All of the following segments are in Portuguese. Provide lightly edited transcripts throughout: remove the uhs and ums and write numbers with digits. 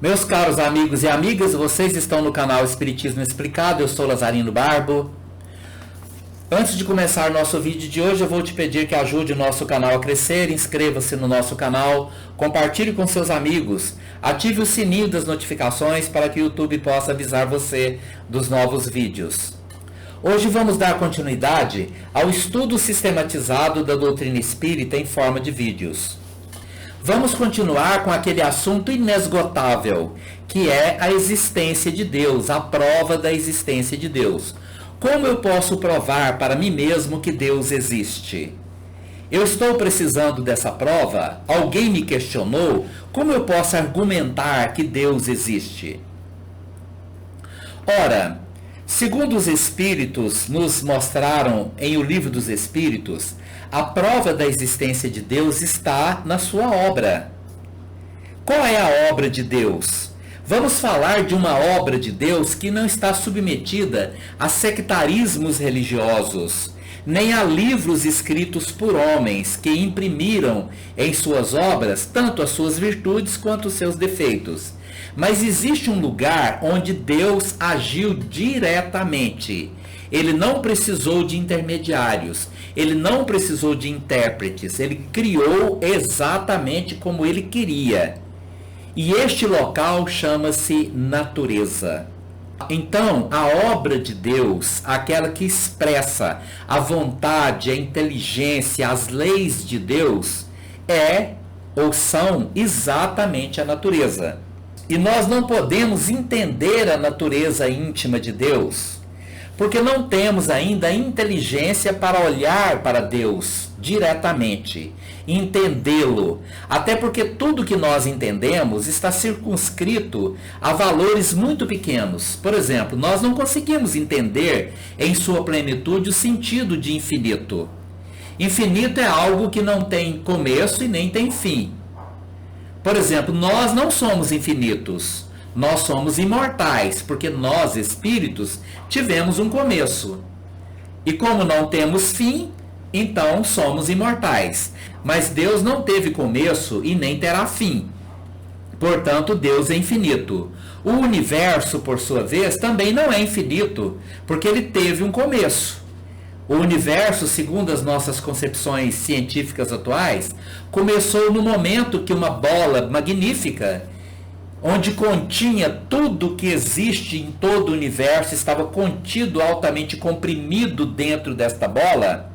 Meus caros amigos e amigas, vocês estão no canal Espiritismo Explicado, eu sou Lazarino Barbo. Antes de começar nosso vídeo de hoje, eu vou te pedir que ajude o nosso canal a crescer, inscreva-se no nosso canal, compartilhe com seus amigos, ative o sininho das notificações para que o YouTube possa avisar você dos novos vídeos. Hoje vamos dar continuidade ao estudo sistematizado da doutrina espírita em forma de vídeos. Vamos continuar com aquele assunto inesgotável, que é a existência de Deus, a prova da existência de Deus. Como eu posso provar para mim mesmo que Deus existe? Eu estou precisando dessa prova? Alguém me questionou? Como eu posso argumentar que Deus existe? Ora, segundo os Espíritos nos mostraram em O Livro dos Espíritos, a prova da existência de Deus está na sua obra. Qual é a obra de Deus? Vamos falar de uma obra de Deus que não está submetida a sectarismos religiosos, nem a livros escritos por homens que imprimiram em suas obras tanto as suas virtudes quanto os seus defeitos. Mas existe um lugar onde Deus agiu diretamente. Ele não precisou de intermediários, ele não precisou de intérpretes, ele criou exatamente como ele queria. E este local chama-se natureza. Então, a obra de Deus, aquela que expressa a vontade, a inteligência, as leis de Deus, é ou são exatamente a natureza. E nós não podemos entender a natureza íntima de Deus, porque não temos ainda a inteligência para olhar para Deus diretamente, entendê-lo. Até porque tudo que nós entendemos está circunscrito a valores muito pequenos. Por exemplo, nós não conseguimos entender em sua plenitude o sentido de infinito. Infinito é algo que não tem começo e nem tem fim. Por exemplo, nós não somos infinitos. Nós somos imortais, porque nós, espíritos, tivemos um começo. E como não temos fim, então somos imortais. Mas Deus não teve começo e nem terá fim. Portanto, Deus é infinito. O universo, por sua vez, também não é infinito, porque ele teve um começo. O universo, segundo as nossas concepções científicas atuais, começou no momento que uma bola magnífica, onde continha tudo que existe em todo o universo, estava contido, altamente comprimido dentro desta bola,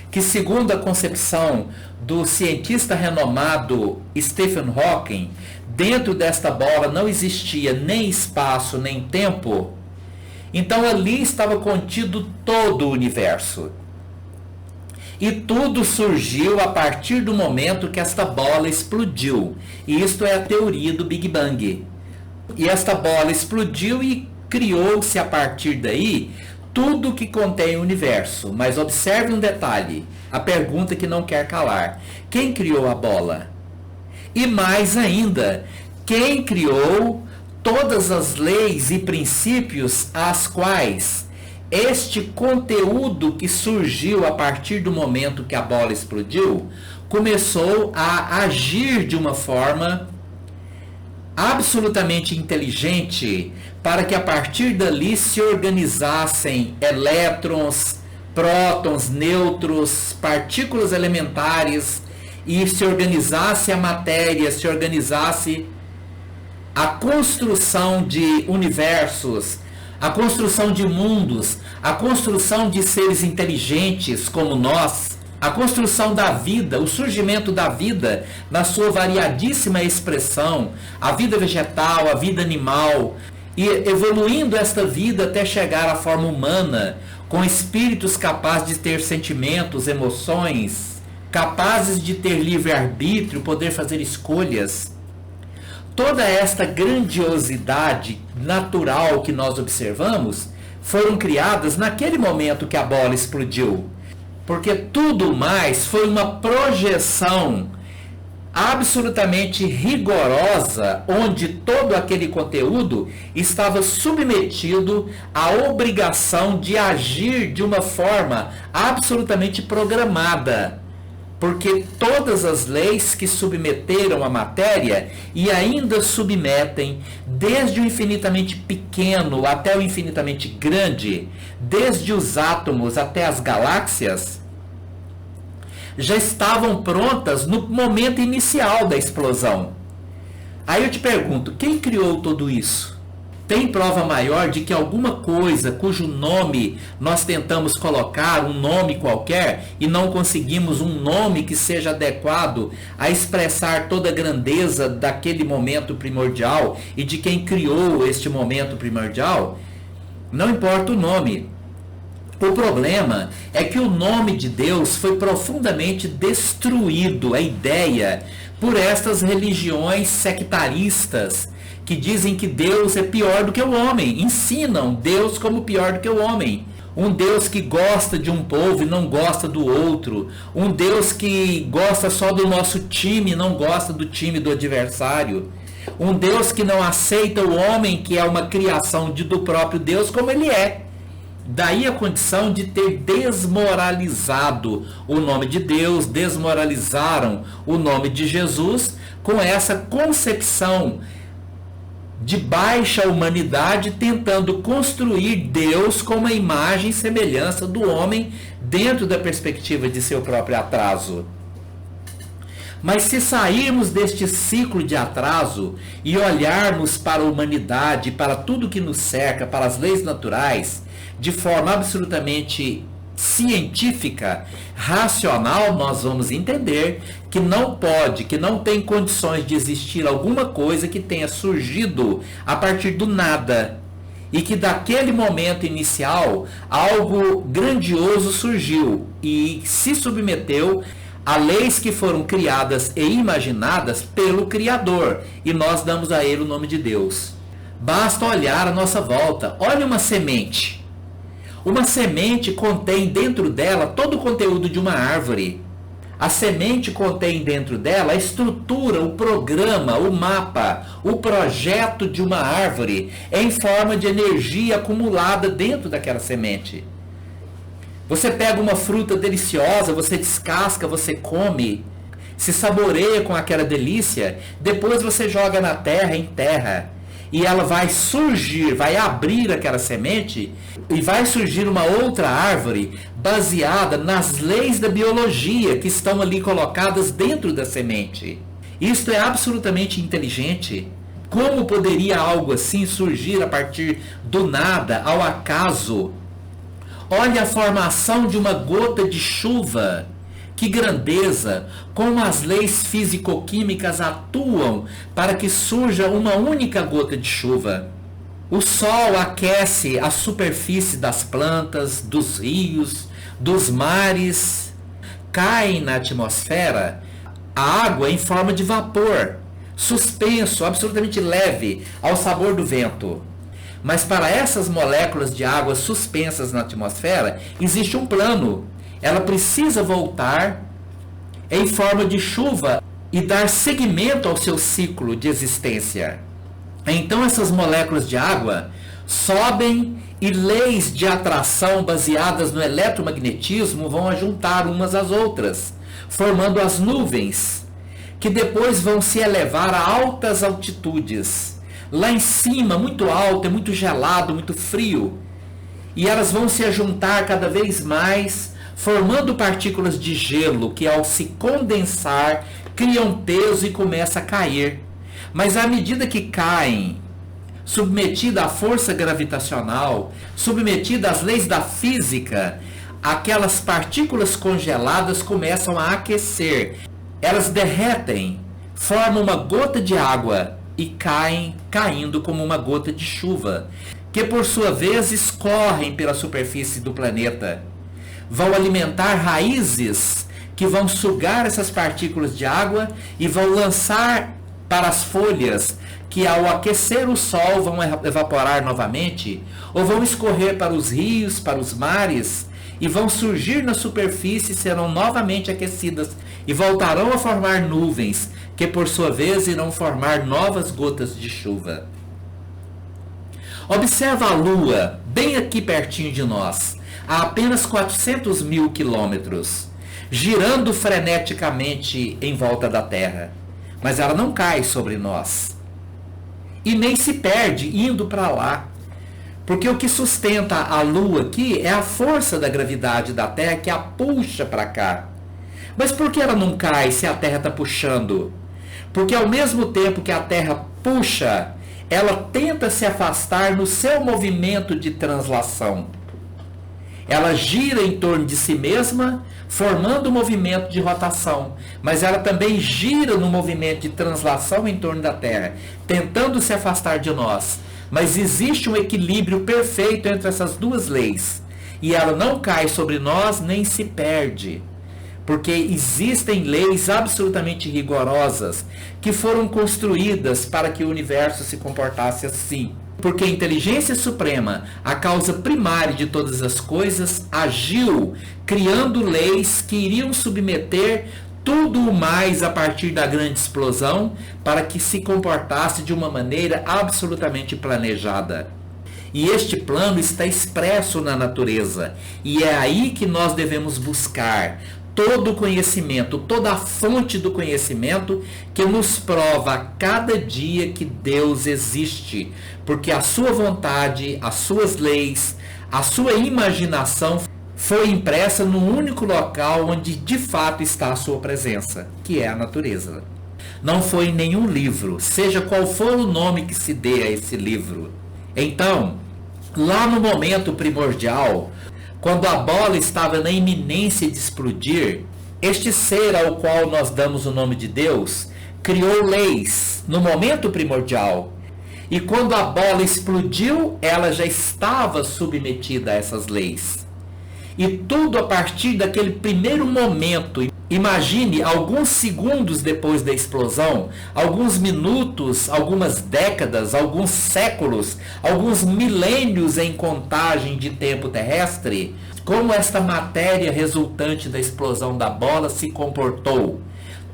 que segundo a concepção do cientista renomado Stephen Hawking, dentro desta bola não existia nem espaço nem tempo. Então ali estava contido todo o universo. E tudo surgiu a partir do momento que esta bola explodiu. E isto é a teoria do Big Bang. E esta bola explodiu e criou-se a partir daí tudo que contém o universo. Mas observe um detalhe, a pergunta que não quer calar. Quem criou a bola? E mais ainda, quem criou todas as leis e princípios às quais este conteúdo que surgiu a partir do momento que a bola explodiu começou a agir de uma forma absolutamente inteligente para que a partir dali se organizassem elétrons, prótons, nêutrons, partículas elementares e se organizasse a matéria, se organizasse a construção de universos, a construção de mundos, a construção de seres inteligentes como nós, a construção da vida, o surgimento da vida na sua variadíssima expressão, a vida vegetal, a vida animal, e evoluindo esta vida até chegar à forma humana, com espíritos capazes de ter sentimentos, emoções, capazes de ter livre-arbítrio, poder fazer escolhas. Toda esta grandiosidade natural que nós observamos foram criadas naquele momento que a bola explodiu. Porque tudo mais foi uma projeção absolutamente rigorosa, onde todo aquele conteúdo estava submetido à obrigação de agir de uma forma absolutamente programada. porque todas as leis que submeteram a matéria e ainda submetem, desde o infinitamente pequeno até o infinitamente grande, desde os átomos até as galáxias, já estavam prontas no momento inicial da explosão. Aí eu te pergunto, quem criou tudo isso? Tem prova maior de que alguma coisa cujo nome nós tentamos colocar, um nome qualquer, e não conseguimos um nome que seja adequado a expressar toda a grandeza daquele momento primordial e de quem criou este momento primordial? Não importa o nome. O problema é que o nome de Deus foi profundamente destruído, a ideia, por estas religiões sectaristas que dizem que Deus é pior do que o homem, ensinam Deus como pior do que o homem. Um Deus que gosta de um povo e não gosta do outro. Um Deus que gosta só do nosso time e não gosta do time do adversário. Um Deus que não aceita o homem, que é uma criação do próprio Deus, como ele é. Daí a condição de ter desmoralizado o nome de Deus, desmoralizaram o nome de Jesus com essa concepção de baixa humanidade, tentando construir Deus com uma imagem e semelhança do homem dentro da perspectiva de seu próprio atraso. Mas se sairmos deste ciclo de atraso e olharmos para a humanidade, para tudo que nos cerca, para as leis naturais, de forma absolutamente científica, racional, nós vamos entender que não pode, que não tem condições de existir alguma coisa que tenha surgido a partir do nada. E que daquele momento inicial, algo grandioso surgiu e se submeteu a leis que foram criadas e imaginadas pelo Criador. E nós damos a ele o nome de Deus. Basta olhar à nossa volta. Olha uma semente. Uma semente contém dentro dela todo o conteúdo de uma árvore. A semente contém dentro dela a estrutura, o programa, o mapa, o projeto de uma árvore em forma de energia acumulada dentro daquela semente. Você pega uma fruta deliciosa, você descasca, você come, se saboreia com aquela delícia, depois você joga na terra, enterra. E ela vai surgir, vai abrir aquela semente e vai surgir uma outra árvore baseada nas leis da biologia que estão ali colocadas dentro da semente. Isto é absolutamente inteligente. Como poderia algo assim surgir a partir do nada, ao acaso? Olha a formação de uma gota de chuva. Que grandeza! Como as leis físico-químicas atuam para que surja uma única gota de chuva. O sol aquece a superfície das plantas, dos rios, dos mares. Cai na atmosfera a água em forma de vapor, suspenso, absolutamente leve, ao sabor do vento. Mas para essas moléculas de água suspensas na atmosfera, existe um plano. Ela precisa voltar em forma de chuva e dar seguimento ao seu ciclo de existência. Então essas moléculas de água sobem e leis de atração baseadas no eletromagnetismo vão juntar umas às outras, formando as nuvens, que depois vão se elevar a altas altitudes. Lá em cima, muito alto, é muito gelado, muito frio. E elas vão se juntar cada vez mais, formando partículas de gelo que, ao se condensar, criam peso e começam a cair. Mas à medida que caem, submetida à força gravitacional, submetida às leis da física, aquelas partículas congeladas começam a aquecer. Elas derretem, formam uma gota de água e caem, caindo como uma gota de chuva, que por sua vez escorrem pela superfície do planeta. Vão alimentar raízes que vão sugar essas partículas de água e vão lançar para as folhas, que ao aquecer o sol vão evaporar novamente, ou vão escorrer para os rios, para os mares, e vão surgir na superfície e serão novamente aquecidas, e voltarão a formar nuvens, que por sua vez irão formar novas gotas de chuva. Observa a Lua, bem aqui pertinho de nós, a apenas 400 mil quilômetros. girando freneticamente em volta da Terra. Mas ela não cai sobre nós. E nem se perde indo para lá. Porque o que sustenta a Lua aqui é a força da gravidade da Terra que a puxa para cá. Mas por que ela não cai se a Terra está puxando? Porque ao mesmo tempo que a Terra puxa, ela tenta se afastar no seu movimento de translação. Ela gira em torno de si mesma, formando um movimento de rotação. Mas ela também gira no movimento de translação em torno da Terra, tentando se afastar de nós. Mas existe um equilíbrio perfeito entre essas duas leis. E ela não cai sobre nós nem se perde. Porque existem leis absolutamente rigorosas que foram construídas para que o universo se comportasse assim. Porque a inteligência suprema, a causa primária de todas as coisas, agiu criando leis que iriam submeter tudo o mais a partir da grande explosão para que se comportasse de uma maneira absolutamente planejada. E este plano está expresso na natureza. E é aí que nós devemos buscar todo o conhecimento, toda a fonte do conhecimento que nos prova a cada dia que Deus existe. Porque a sua vontade, as suas leis, a sua imaginação foi impressa no único local onde de fato está a sua presença, que é a natureza. Não foi em nenhum livro, seja qual for o nome que se dê a esse livro. Então, lá no momento primordial, quando a bola estava na iminência de explodir, este ser ao qual nós damos o nome de Deus, criou leis no momento primordial. E quando a bola explodiu, ela já estava submetida a essas leis. E tudo a partir daquele primeiro momento. Imagine alguns segundos depois da explosão, alguns minutos, algumas décadas, alguns séculos, alguns milênios em contagem de tempo terrestre, como esta matéria resultante da explosão da bola se comportou.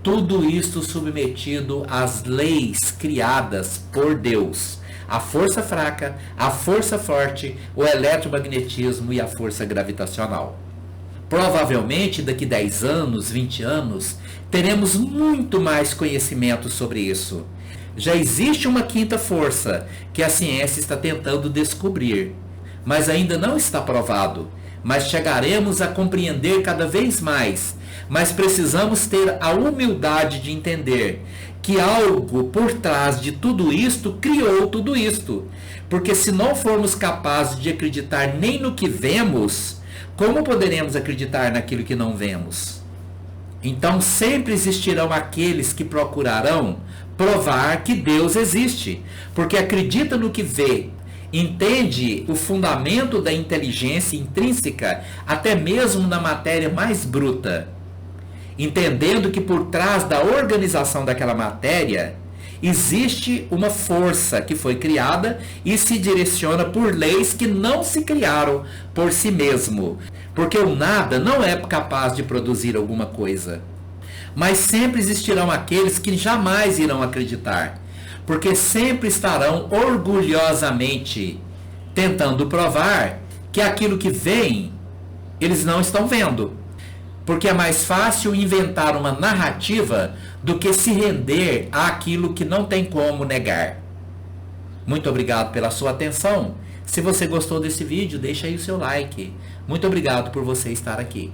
Tudo isto submetido às leis criadas por Deus. A força fraca, a força forte, o eletromagnetismo e a força gravitacional. Provavelmente daqui 10 anos, 20 anos, teremos muito mais conhecimento sobre isso. Já existe uma quinta força que a ciência está tentando descobrir, mas ainda não está provado. Mas chegaremos a compreender cada vez mais. Mas precisamos ter a humildade de entender que algo por trás de tudo isto criou tudo isto. Porque se não formos capazes de acreditar nem no que vemos, como poderemos acreditar naquilo que não vemos? Então sempre existirão aqueles que procurarão provar que Deus existe, porque acredita no que vê, entende o fundamento da inteligência intrínseca, até mesmo na matéria mais bruta, entendendo que por trás da organização daquela matéria existe uma força que foi criada e se direciona por leis que não se criaram por si mesmo. Porque o nada não é capaz de produzir alguma coisa. Mas sempre existirão aqueles que jamais irão acreditar. Porque sempre estarão orgulhosamente tentando provar que aquilo que vem, eles não estão vendo. Porque é mais fácil inventar uma narrativa do que se render àquilo que não tem como negar. Muito obrigado pela sua atenção. Se você gostou desse vídeo, deixa aí o seu like. Muito obrigado por você estar aqui.